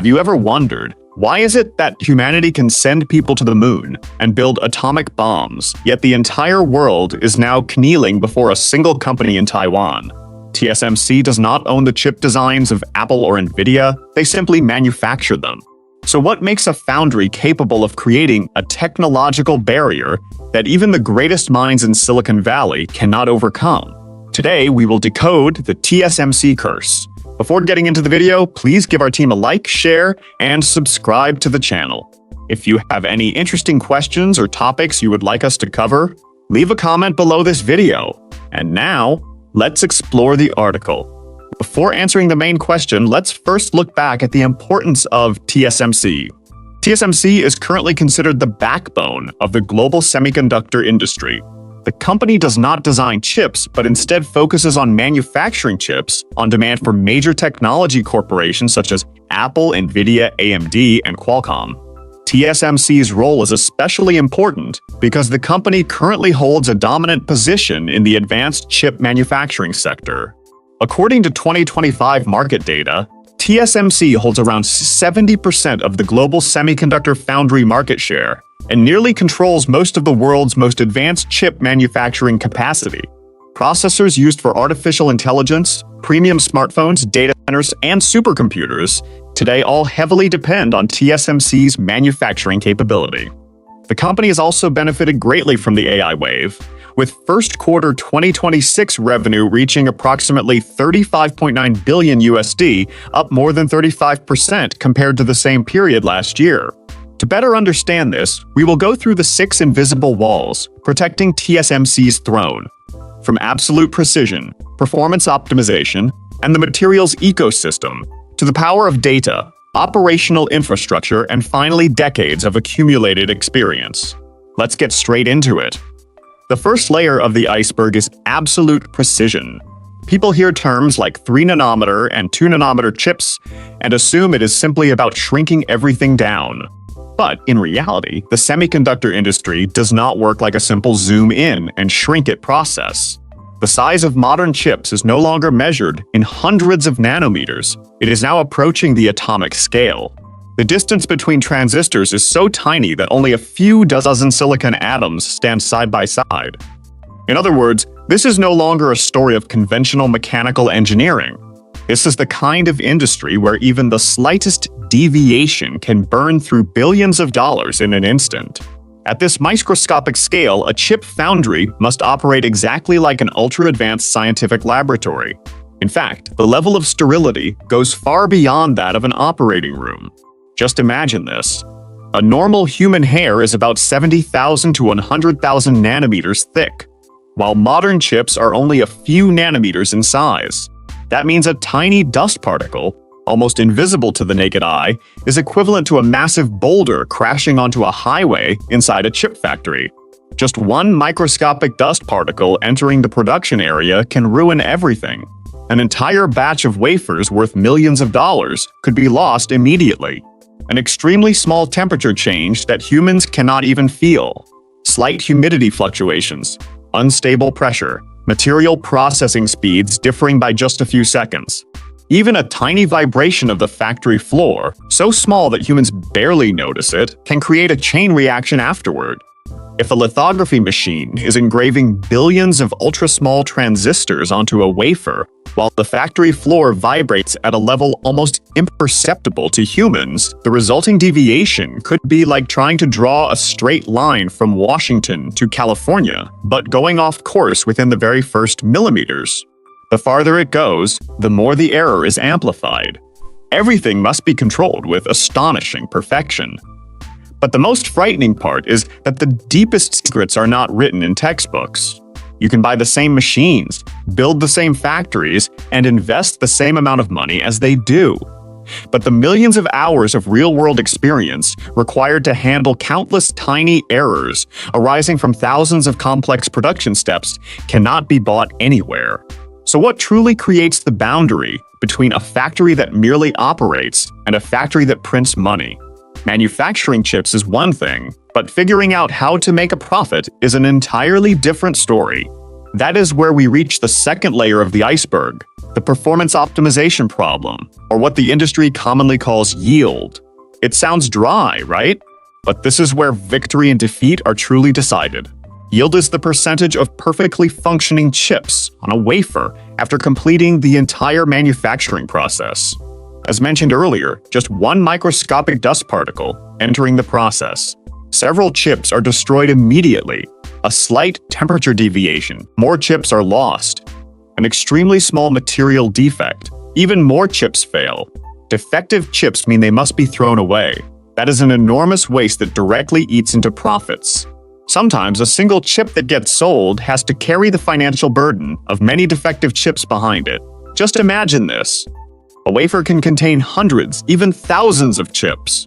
Have you ever wondered, why is it that humanity can send people to the moon and build atomic bombs, yet the entire world is now kneeling before a single company in Taiwan? TSMC does not own the chip designs of Apple or Nvidia, they simply manufacture them. So what makes a foundry capable of creating a technological barrier that even the greatest minds in Silicon Valley cannot overcome? Today, we will decode the TSMC curse. Before getting into the video, please give our team a like, share, and subscribe to the channel. If you have any interesting questions or topics you would like us to cover, leave a comment below this video. And now, let's explore the article. Before answering the main question, let's first look back at the importance of TSMC. TSMC is currently considered the backbone of the global semiconductor industry. The company does not design chips, but instead focuses on manufacturing chips on demand for major technology corporations such as Apple, Nvidia, AMD, and Qualcomm. TSMC's role is especially important because the company currently holds a dominant position in the advanced chip manufacturing sector. According to 2025 market data, TSMC holds around 70% of the global semiconductor foundry market share and nearly controls most of the world's most advanced chip manufacturing capacity. Processors used for artificial intelligence, premium smartphones, data centers, and supercomputers today all heavily depend on TSMC's manufacturing capability. The company has also benefited greatly from the AI wave, with first quarter 2026 revenue reaching approximately $35.9 billion USD, up more than 35% compared to the same period last year. To better understand this, we will go through the 6 invisible walls protecting TSMC's throne, from absolute precision, performance optimization, and the materials ecosystem, to the power of data, operational infrastructure, and finally decades of accumulated experience. Let's get straight into it. The first layer of the iceberg is absolute precision. People hear terms like 3nm and 2nm chips and assume it is simply about shrinking everything down. But in reality, the semiconductor industry does not work like a simple zoom in and shrink it process. The size of modern chips is no longer measured in hundreds of nanometers. It is now approaching the atomic scale. The distance between transistors is so tiny that only a few dozen silicon atoms stand side by side. In other words, this is no longer a story of conventional mechanical engineering. This is the kind of industry where even the slightest deviation can burn through billions of dollars in an instant. At this microscopic scale, a chip foundry must operate exactly like an ultra-advanced scientific laboratory. In fact, the level of sterility goes far beyond that of an operating room. Just imagine this. A normal human hair is about 70,000 to 100,000 nanometers thick, while modern chips are only a few nanometers in size. That means a tiny dust particle, almost invisible to the naked eye, is equivalent to a massive boulder crashing onto a highway inside a chip factory. Just one microscopic dust particle entering the production area can ruin everything. An entire batch of wafers worth millions of dollars could be lost immediately. An extremely small temperature change that humans cannot even feel. Slight humidity fluctuations, unstable pressure, material processing speeds differing by just a few seconds. Even a tiny vibration of the factory floor, so small that humans barely notice it, can create a chain reaction afterward. If a lithography machine is engraving billions of ultra-small transistors onto a wafer, while the factory floor vibrates at a level almost imperceptible to humans, the resulting deviation could be like trying to draw a straight line from Washington to California, but going off course within the very first millimeters. The farther it goes, the more the error is amplified. Everything must be controlled with astonishing perfection. But the most frightening part is that the deepest secrets are not written in textbooks. You can buy the same machines, build the same factories, and invest the same amount of money as they do. But the millions of hours of real-world experience required to handle countless tiny errors arising from thousands of complex production steps cannot be bought anywhere. So what truly creates the boundary between a factory that merely operates and a factory that prints money? Manufacturing chips is one thing, but figuring out how to make a profit is an entirely different story. That is where we reach the second layer of the iceberg, the performance optimization problem, or what the industry commonly calls yield. It sounds dry, right? But this is where victory and defeat are truly decided. Yield is the percentage of perfectly functioning chips on a wafer after completing the entire manufacturing process. As mentioned earlier, just one microscopic dust particle entering the process. Several chips are destroyed immediately. A slight temperature deviation, more chips are lost. An extremely small material defect, even more chips fail. Defective chips mean they must be thrown away. That is an enormous waste that directly eats into profits. Sometimes a single chip that gets sold has to carry the financial burden of many defective chips behind it. Just imagine this. A wafer can contain hundreds, even thousands of chips.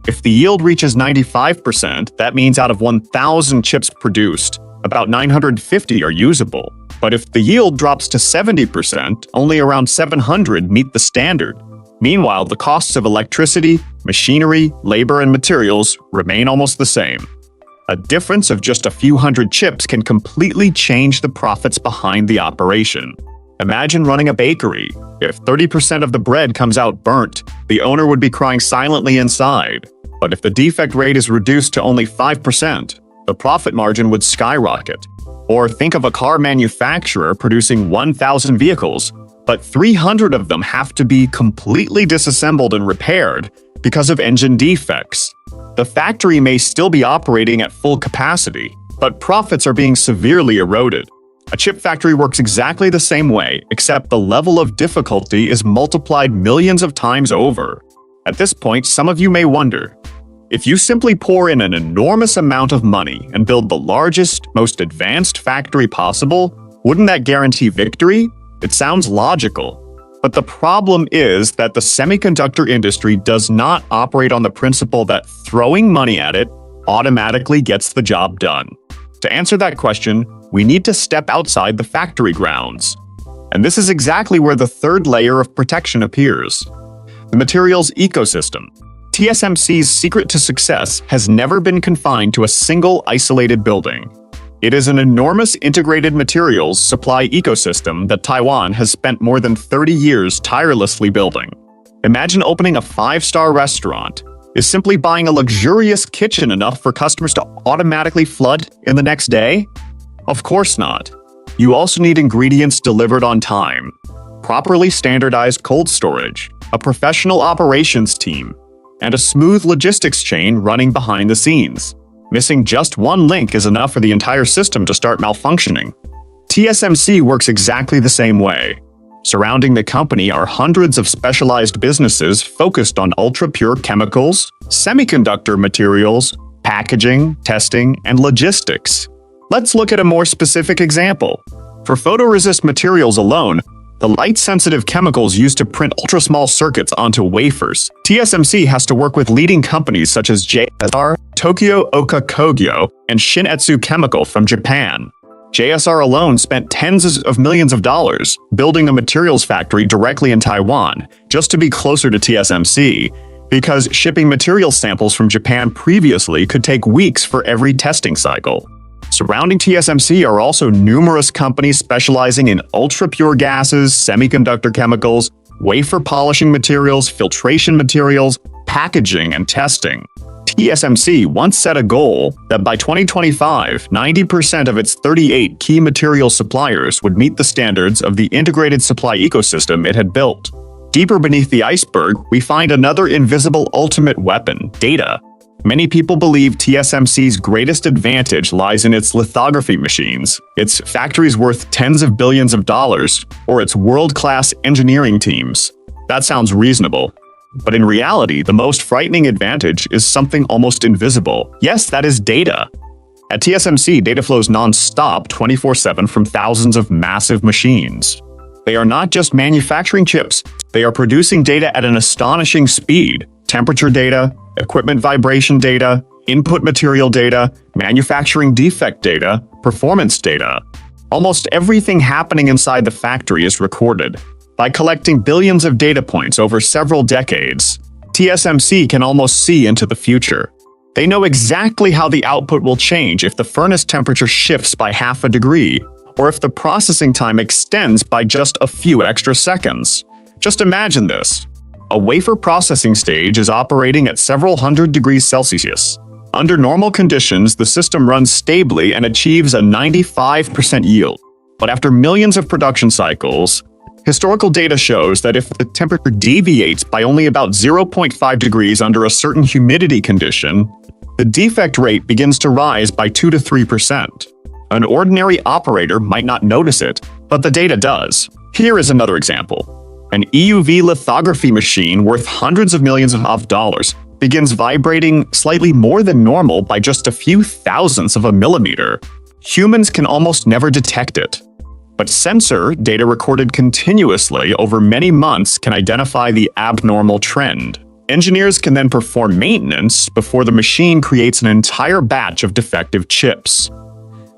If the yield reaches 95%, that means out of 1,000 chips produced, about 950 are usable. But if the yield drops to 70%, only around 700 meet the standard. Meanwhile, the costs of electricity, machinery, labor, and materials remain almost the same. A difference of just a few hundred chips can completely change the profits behind the operation. Imagine running a bakery. If 30% of the bread comes out burnt, the owner would be crying silently inside. But if the defect rate is reduced to only 5%, the profit margin would skyrocket. Or think of a car manufacturer producing 1,000 vehicles, but 300 of them have to be completely disassembled and repaired because of engine defects. The factory may still be operating at full capacity, but profits are being severely eroded. A chip factory works exactly the same way, except the level of difficulty is multiplied millions of times over. At this point, some of you may wonder, if you simply pour in an enormous amount of money and build the largest, most advanced factory possible, wouldn't that guarantee victory? It sounds logical. But the problem is that the semiconductor industry does not operate on the principle that throwing money at it automatically gets the job done. To answer that question, we need to step outside the factory grounds. And this is exactly where the third layer of protection appears: the materials ecosystem. TSMC's secret to success has never been confined to a single isolated building. It is an enormous integrated materials supply ecosystem that Taiwan has spent more than 30 years tirelessly building. Imagine opening a 5-star restaurant. Is simply buying a luxurious kitchen enough for customers to automatically flood in the next day? Of course not. You also need ingredients delivered on time, properly standardized cold storage, a professional operations team, and a smooth logistics chain running behind the scenes. Missing just one link is enough for the entire system to start malfunctioning. TSMC works exactly the same way. Surrounding the company are hundreds of specialized businesses focused on ultra-pure chemicals, semiconductor materials, packaging, testing, and logistics. Let's look at a more specific example. For photoresist materials alone, the light-sensitive chemicals used to print ultra-small circuits onto wafers, TSMC has to work with leading companies such as JSR, Tokyo Oka Kogyo, and Shin-Etsu Chemical from Japan. JSR alone spent tens of millions of dollars building a materials factory directly in Taiwan, just to be closer to TSMC, because shipping material samples from Japan previously could take weeks for every testing cycle. Surrounding TSMC are also numerous companies specializing in ultra-pure gases, semiconductor chemicals, wafer polishing materials, filtration materials, packaging, and testing. TSMC once set a goal that by 2025, 90% of its 38 key material suppliers would meet the standards of the integrated supply ecosystem it had built. Deeper beneath the iceberg, we find another invisible ultimate weapon: data. Many people believe TSMC's greatest advantage lies in its lithography machines, its factories worth tens of billions of dollars, or its world-class engineering teams. That sounds reasonable. But in reality, the most frightening advantage is something almost invisible. Yes, that is data. At TSMC, data flows non-stop 24/7 from thousands of massive machines. They are not just manufacturing chips, they are producing data at an astonishing speed. Temperature data, equipment vibration data, input material data, manufacturing defect data, performance data. Almost everything happening inside the factory is recorded. By collecting billions of data points over several decades, TSMC can almost see into the future. They know exactly how the output will change if the furnace temperature shifts by half a degree, or if the processing time extends by just a few extra seconds. Just imagine this. A wafer processing stage is operating at several hundred degrees Celsius. Under normal conditions, the system runs stably and achieves a 95% yield. But after millions of production cycles, historical data shows that if the temperature deviates by only about 0.5 degrees under a certain humidity condition, the defect rate begins to rise by 2 to 3%. An ordinary operator might not notice it, but the data does. Here is another example. An EUV lithography machine worth hundreds of millions of dollars begins vibrating slightly more than normal by just a few thousandths of a millimeter. Humans can almost never detect it. But sensor data recorded continuously over many months can identify the abnormal trend. Engineers can then perform maintenance before the machine creates an entire batch of defective chips.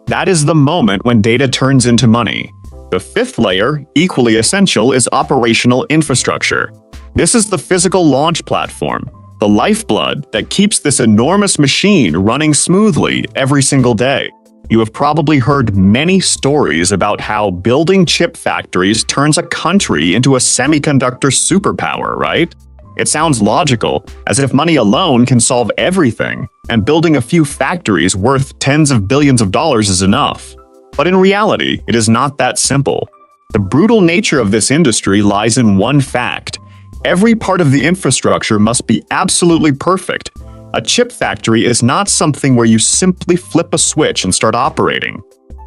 That is the moment when data turns into money. The fifth layer, equally essential, is operational infrastructure. This is the physical launch platform, the lifeblood that keeps this enormous machine running smoothly every single day. You have probably heard many stories about how building chip factories turns a country into a semiconductor superpower, right? It sounds logical, as if money alone can solve everything, and building a few factories worth tens of billions of dollars is enough. But in reality, it is not that simple. The brutal nature of this industry lies in one fact. Every part of the infrastructure must be absolutely perfect. A chip factory is not something where you simply flip a switch and start operating.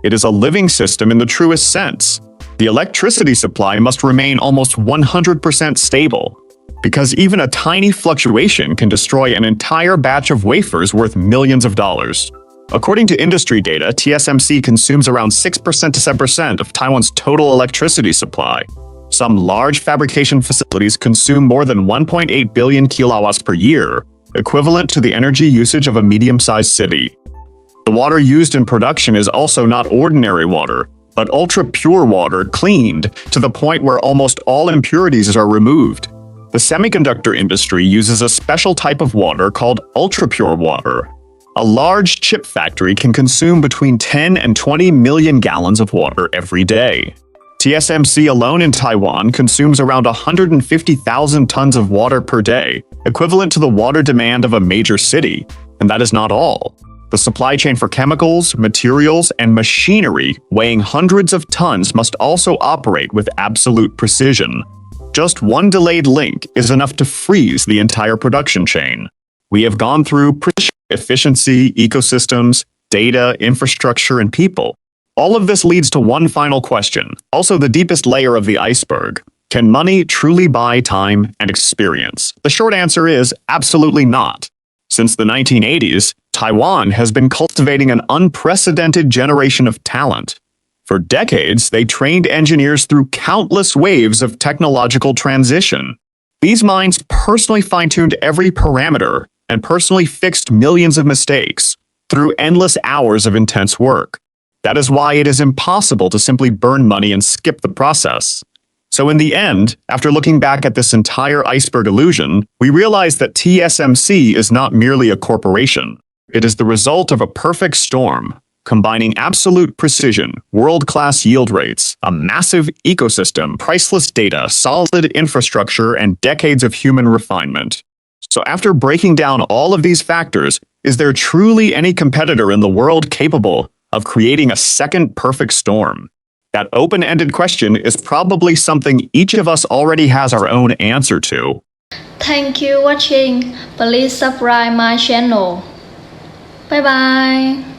It is a living system in the truest sense. The electricity supply must remain almost 100% stable, because even a tiny fluctuation can destroy an entire batch of wafers worth millions of dollars. According to industry data, TSMC consumes around 6% to 7% of Taiwan's total electricity supply. Some large fabrication facilities consume more than 1.8 billion kilowatts per year, equivalent to the energy usage of a medium-sized city. The water used in production is also not ordinary water, but ultra-pure water cleaned to the point where almost all impurities are removed. The semiconductor industry uses a special type of water called ultra-pure water. A large chip factory can consume between 10 and 20 million gallons of water every day. TSMC alone in Taiwan consumes around 150,000 tons of water per day, equivalent to the water demand of a major city. And that is not all. The supply chain for chemicals, materials, and machinery weighing hundreds of tons must also operate with absolute precision. Just one delayed link is enough to freeze the entire production chain. We have gone through precision, efficiency, ecosystems, data, infrastructure, and people. All of this leads to one final question, also the deepest layer of the iceberg. Can money truly buy time and experience? The short answer is absolutely not. Since the 1980s, Taiwan has been cultivating an unprecedented generation of talent. For decades, they trained engineers through countless waves of technological transition. These minds personally fine-tuned every parameter and personally fixed millions of mistakes through endless hours of intense work. That is why it is impossible to simply burn money and skip the process. So in the end, after looking back at this entire iceberg illusion, we realize that TSMC is not merely a corporation. It is the result of a perfect storm, combining absolute precision, world-class yield rates, a massive ecosystem, priceless data, solid infrastructure, and decades of human refinement. So after breaking down all of these factors, is there truly any competitor in the world capable of creating a second perfect storm? That open-ended question is probably something each of us already has our own answer to. Thank you for watching. Please subscribe my channel. Bye bye.